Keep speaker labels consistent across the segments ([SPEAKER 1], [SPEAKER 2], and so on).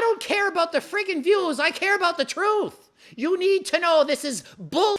[SPEAKER 1] I don't care about the friggin' views. I care about the truth. You need to know this is bull.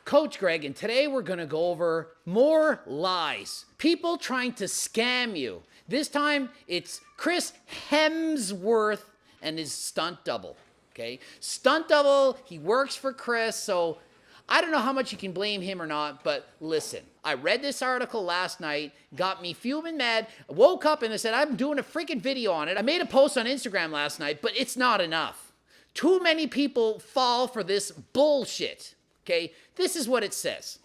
[SPEAKER 1] Coach Greg, and today we're going to go over more lies. People trying to scam you. This time it's Chris Hemsworth and his stunt double. Okay? Stunt double, he works for Chris, so I don't know how much you can blame him or not, but listen. I read this article last night, got me fuming mad. I woke up and I said, I'm doing a freaking video on it. I made a post on Instagram last night, but it's not enough. Too many people fall for this bullshit. Okay, this is what it says.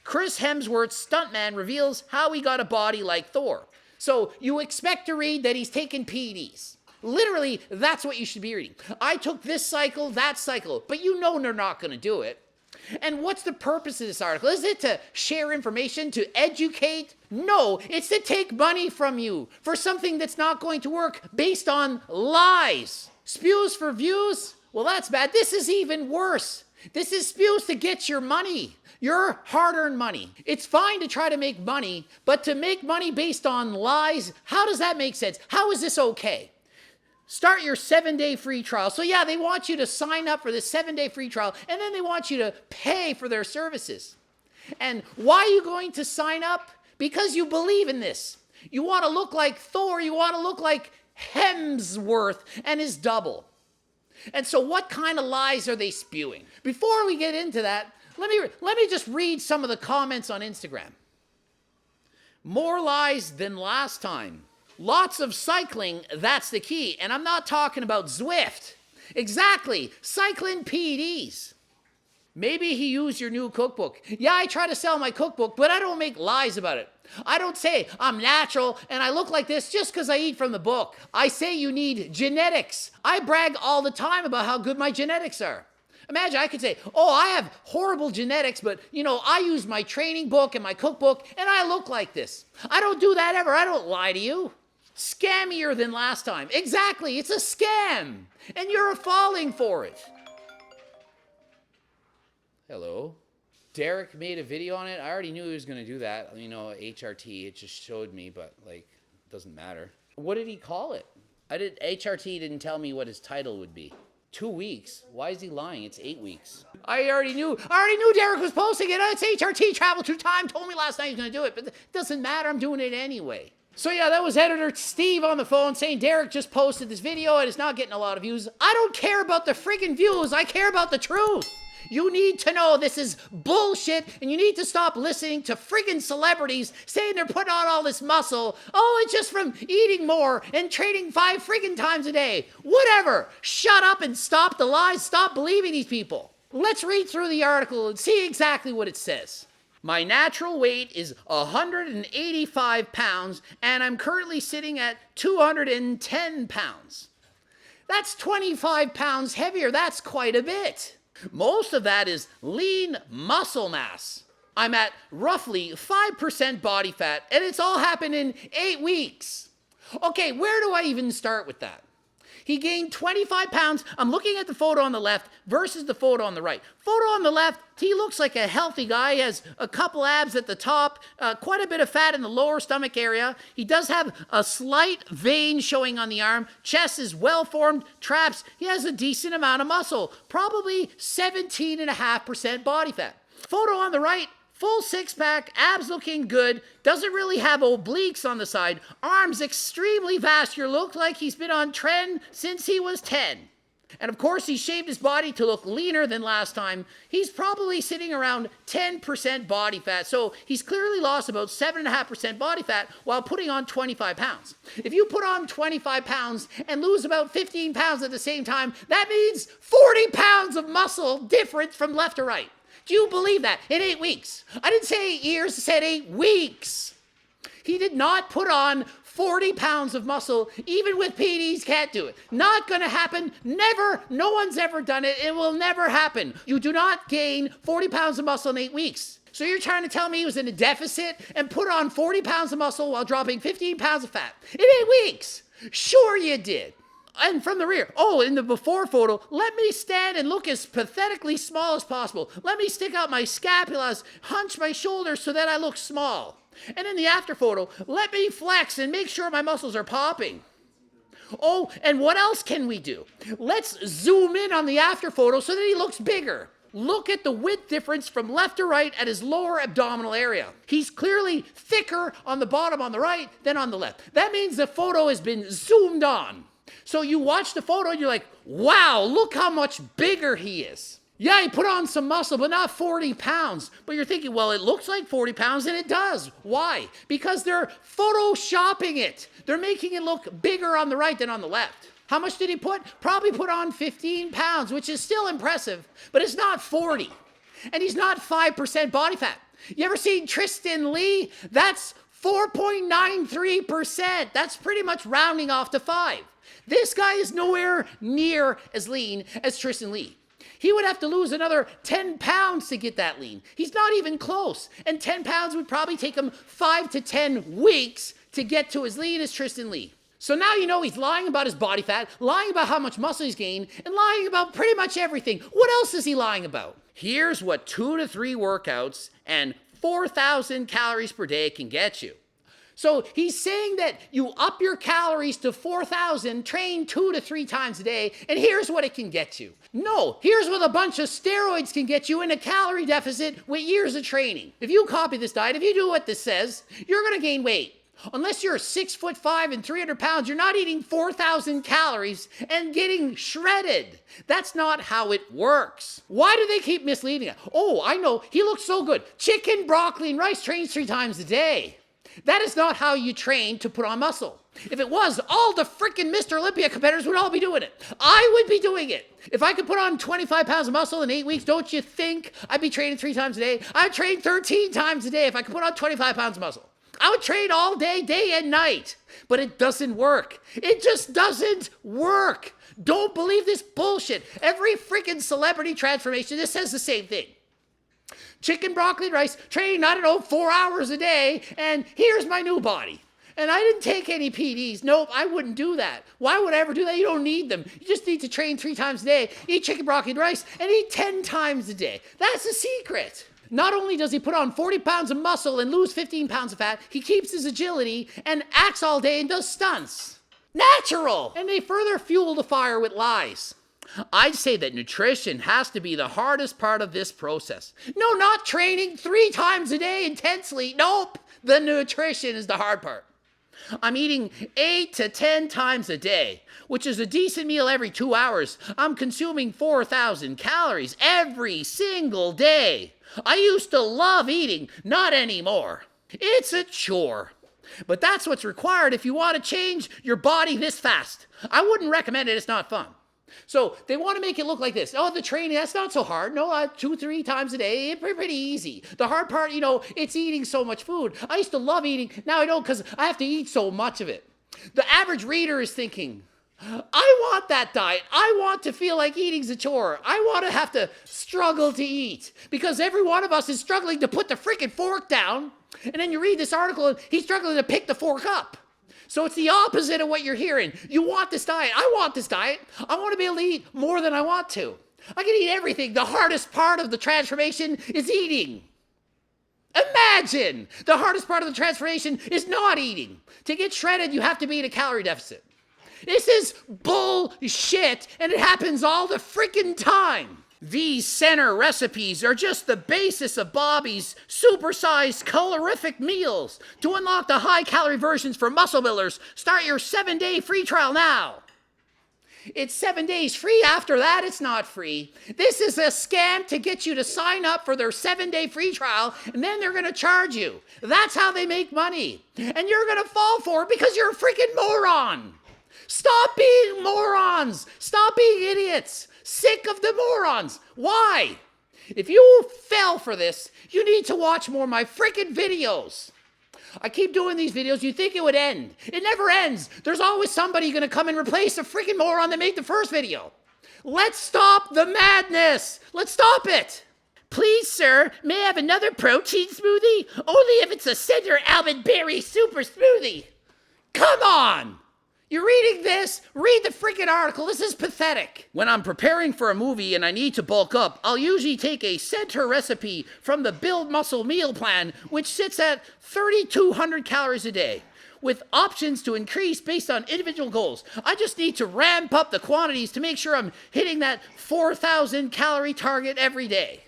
[SPEAKER 1] Chris Hemsworth's stuntman reveals how he got a body like Thor. So you expect to read that he's taken PEDs. Literally, that's what you should be reading. I took this cycle, that cycle, but you know they're not going to do it. And what's the purpose of this article? Is it to share information, to educate? No, it's to take money from you for something that's not going to work based on lies. Spews for views? Well, that's bad. This is even worse. This is spews to get your money, your hard-earned money. It's fine to try to make money, but to make money based on lies, how does that make sense? How is this okay? Start your 7-day free trial. So yeah, they want you to sign up for this 7-day free trial, and then they want you to pay for their services. And why are you going to sign up? Because you believe in this. You want to look like Thor. You want to look like Hemsworth and his double. And so what kind of lies are they spewing? Before we get into that, let me just read some of the comments on Instagram. More lies than last time. Lots of cycling, that's the key. And I'm not talking about Zwift. Exactly, cycling PEDs. Maybe he used your new cookbook. Yeah, I try to sell my cookbook, but I don't make lies about it. I don't say I'm natural and I look like this just because I eat from the book. I say you need genetics. I brag all the time about how good my genetics are. Imagine I could say, oh, I have horrible genetics, but I use my training book and my cookbook and I look like this. I don't do that ever. I don't lie to you. Scammier than last time. Exactly, it's a scam and you're falling for it. Hello. Derek made a video on it. I already knew he was going to do that. HRT, it just showed me, but it doesn't matter. What did he call it? HRT didn't tell me what his title would be. 2 weeks? Why is he lying? It's 8 weeks. I already knew Derek was posting it. It's HRT, travel through time, told me last night he was going to do it, but it doesn't matter. I'm doing it anyway. So yeah, that was editor Steve on the phone saying Derek just posted this video and it's not getting a lot of views. I don't care about the friggin' views. I care about the truth. You need to know this is bullshit and you need to stop listening to friggin' celebrities saying they're putting on all this muscle. Oh, it's just from eating more and training 5 friggin' times a day. Whatever. Shut up and stop the lies. Stop believing these people. Let's read through the article and see exactly what it says. My natural weight is 185 pounds and I'm currently sitting at 210 pounds. That's 25 pounds heavier. That's quite a bit. Most of that is lean muscle mass. I'm at roughly 5% body fat, and it's all happened in 8 weeks. Okay, where do I even start with that? He gained 25 pounds. I'm looking at the photo on the left versus the photo on the right. Photo on the left, he looks like a healthy guy. He has a couple abs at the top, quite a bit of fat in the lower stomach area. He does have a slight vein showing on the arm. Chest is well formed. Traps, he has a decent amount of muscle, probably 17.5% body fat. Photo on the right, full six-pack, abs looking good, doesn't really have obliques on the side, arms extremely vascular, looked like he's been on trend since he was 10. And of course, he shaved his body to look leaner than last time. He's probably sitting around 10% body fat, so he's clearly lost about 7.5% body fat while putting on 25 pounds. If you put on 25 pounds and lose about 15 pounds at the same time, that means 40 pounds of muscle difference from left to right. Do you believe that? In 8 weeks. I didn't say 8 years, I said 8 weeks. He did not put on 40 pounds of muscle. Even with PEDs, can't do it. Not gonna happen. Never. No one's ever done it. It will never happen. You do not gain 40 pounds of muscle in 8 weeks. So you're trying to tell me he was in a deficit and put on 40 pounds of muscle while dropping 15 pounds of fat in 8 weeks? Sure you did. And from the rear, in the before photo, let me stand and look as pathetically small as possible. Let me stick out my scapulas, hunch my shoulders so that I look small. And in the after photo, let me flex and make sure my muscles are popping. Oh, and what else can we do? Let's zoom in on the after photo so that he looks bigger. Look at the width difference from left to right at his lower abdominal area. He's clearly thicker on the bottom on the right than on the left. That means the photo has been zoomed on. So you watch the photo and you're like, wow, look how much bigger he is. Yeah, he put on some muscle, but not 40 pounds. But you're thinking, well, it looks like 40 pounds, and it does. Why? Because they're photoshopping it. They're making it look bigger on the right than on the left. How much did he put? Probably put on 15 pounds, which is still impressive, but it's not 40. And he's not 5% body fat. You ever seen Tristan Lee? That's 4.93%. That's pretty much rounding off to 5. This guy is nowhere near as lean as Tristan Lee. He would have to lose another 10 pounds to get that lean. He's not even close. And 10 pounds would probably take him 5 to 10 weeks to get to as lean as Tristan Lee. So now you know he's lying about his body fat, lying about how much muscle he's gained, and lying about pretty much everything. What else is he lying about? Here's what 2 to 3 workouts and 4,000 calories per day can get you. So he's saying that you up your calories to 4,000, train 2 to 3 times a day, and here's what it can get you. No, here's what a bunch of steroids can get you in a calorie deficit with years of training. If you copy this diet, if you do what this says, you're gonna gain weight. Unless you're 6'5" and 300 pounds, you're not eating 4,000 calories and getting shredded. That's not how it works. Why do they keep misleading it? Oh, I know, he looks so good. Chicken, broccoli, and rice, trains 3 times a day. That is not how you train to put on muscle. If it was, all the freaking Mr. Olympia competitors would all be doing it. I would be doing it. If I could put on 25 pounds of muscle in 8 weeks, don't you think I'd be training 3 times a day? I'd train 13 times a day if I could put on 25 pounds of muscle. I would train all day, day and night. But it doesn't work. It just doesn't work. Don't believe this bullshit. Every freaking celebrity transformation, this says the same thing. Chicken, broccoli, and rice, training, I don't know, 4 hours a day, and here's my new body. And I didn't take any PDs. Nope, I wouldn't do that. Why would I ever do that? You don't need them. You just need to train 3 times a day, eat chicken, broccoli, and rice, and eat 10 times a day. That's the secret. Not only does he put on 40 pounds of muscle and lose 15 pounds of fat, he keeps his agility and acts all day and does stunts. Natural! And they further fuel the fire with lies. I'd say that nutrition has to be the hardest part of this process. No, not training 3 times a day intensely. Nope, the nutrition is the hard part. I'm eating 8 to 10 times a day, which is a decent meal every 2 hours. I'm consuming 4,000 calories every single day. I used to love eating, not anymore. It's a chore. But that's what's required if you want to change your body this fast. I wouldn't recommend it, it's not fun. So they want to make it look like this. Oh, the training, that's not so hard. No, 2, 3 times a day, pretty easy. The hard part, it's eating so much food. I used to love eating. Now I don't because I have to eat so much of it. The average reader is thinking, I want that diet. I want to feel like eating's a chore. I want to have to struggle to eat because every one of us is struggling to put the freaking fork down. And then you read this article and he's struggling to pick the fork up. So it's the opposite of what you're hearing. You want this diet. I want this diet. I want to be able to eat more than I want to. I can eat everything. The hardest part of the transformation is eating. Imagine the hardest part of the transformation is not eating. To get shredded, you have to be in a calorie deficit. This is bullshit, and it happens all the freaking time. These center recipes are just the basis of Bobby's supersized calorific meals. To unlock the high-calorie versions for muscle builders, start your 7-day free trial now. It's 7 days free. After that, it's not free. This is a scam to get you to sign up for their 7-day free trial, and then they're going to charge you. That's how they make money. And you're going to fall for it because you're a freaking moron. Stop being morons. Stop being idiots. Sick of the morons. Why? If you fell for this, you need to watch more of my freaking videos. I keep doing these videos. You think it would end. It never ends. There's always somebody going to come and replace the freaking moron that made the first video. Let's stop the madness. Let's stop it. Please, sir, may I have another protein smoothie? Only if it's a center almond berry super smoothie. Come on. You're reading this? Read the freaking article. This is pathetic. When I'm preparing for a movie and I need to bulk up, I'll usually take a center recipe from the Build Muscle meal plan, which sits at 3,200 calories a day, with options to increase based on individual goals. I just need to ramp up the quantities to make sure I'm hitting that 4,000 calorie target every day.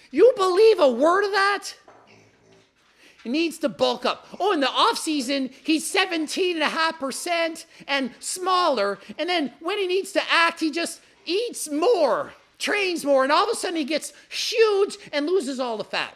[SPEAKER 1] You believe a word of that? He needs to bulk up. Oh, in the off season, he's 17.5% and smaller. And then when he needs to act, he just eats more, trains more, and all of a sudden he gets huge and loses all the fat.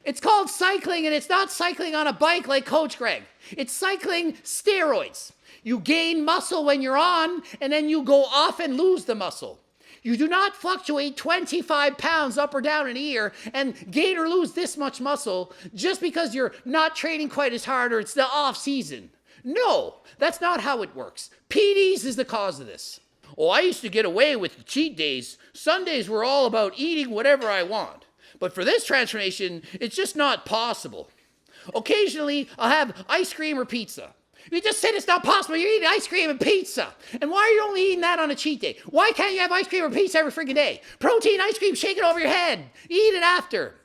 [SPEAKER 1] It's called cycling, and it's not cycling on a bike like Coach Greg. It's cycling steroids. You gain muscle when you're on, and then you go off and lose the muscle. You do not fluctuate 25 pounds up or down in a year and gain or lose this much muscle just because you're not training quite as hard or it's the off season. No, that's not how it works. PDs is the cause of this. Oh, I used to get away with the cheat days. Sundays were all about eating whatever I want. But for this transformation, it's just not possible. Occasionally, I'll have ice cream or pizza. You just said it's not possible. You're eating ice cream and pizza. And why are you only eating that on a cheat day? Why can't you have ice cream or pizza every freaking day? Protein ice cream, shake it over your head. Eat it after.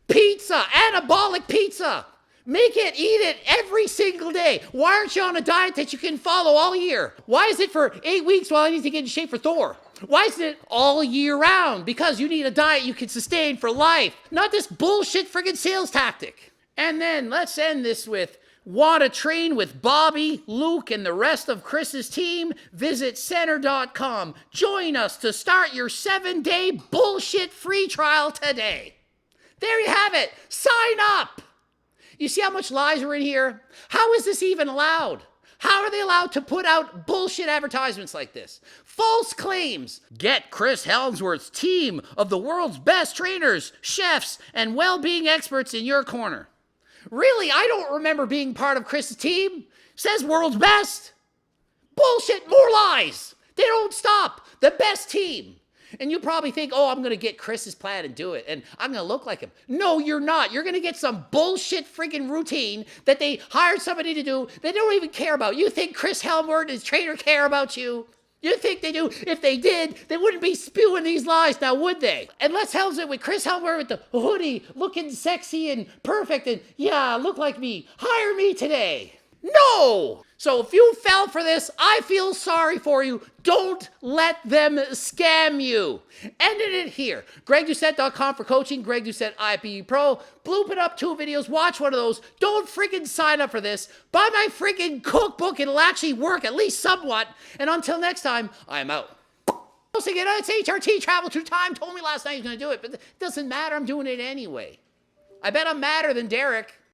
[SPEAKER 1] Pizza, anabolic pizza. Make it, eat it every single day. Why aren't you on a diet that you can follow all year? Why is it for 8 weeks while I need to get in shape for Thor? Why isn't it all year round? Because you need a diet you can sustain for life. Not this bullshit friggin' sales tactic. And then let's end this with, want to train with Bobby, Luke, and the rest of Chris's team? Visit center.com. Join us to start your 7-day bullshit free trial today. There you have it. Sign up. You see how much lies are in here? How is this even allowed? How are they allowed to put out bullshit advertisements like this? False claims. Get Chris Hemsworth's team of the world's best trainers, chefs, and well-being experts in your corner. Really, I don't remember being part of Chris's team. Says world's best. Bullshit, more lies. They don't stop. The best team. And you probably think, oh, I'm going to get Chris's plan and do it, and I'm going to look like him. No, you're not. You're going to get some bullshit freaking routine that they hired somebody to do they don't even care about. You think Chris Hemsworth and his trainer care about you? You think they do? If they did, they wouldn't be spewing these lies now, would they? And let's help it with Chris Hemsworth with the hoodie, looking sexy and perfect, and yeah, look like me. Hire me today. No! So if you fell for this, I feel sorry for you. Don't let them scam you. Ended it here. GregDoucette.com for coaching. Greg Doucette IPE Pro. Bloop it up 2 videos. Watch one of those. Don't freaking sign up for this. Buy my freaking cookbook. It'll actually work at least somewhat. And until next time, I'm out. It's HRT. Travel Through Time. Told me last night he was going to do it, but it doesn't matter. I'm doing it anyway. I bet I'm madder than Derek.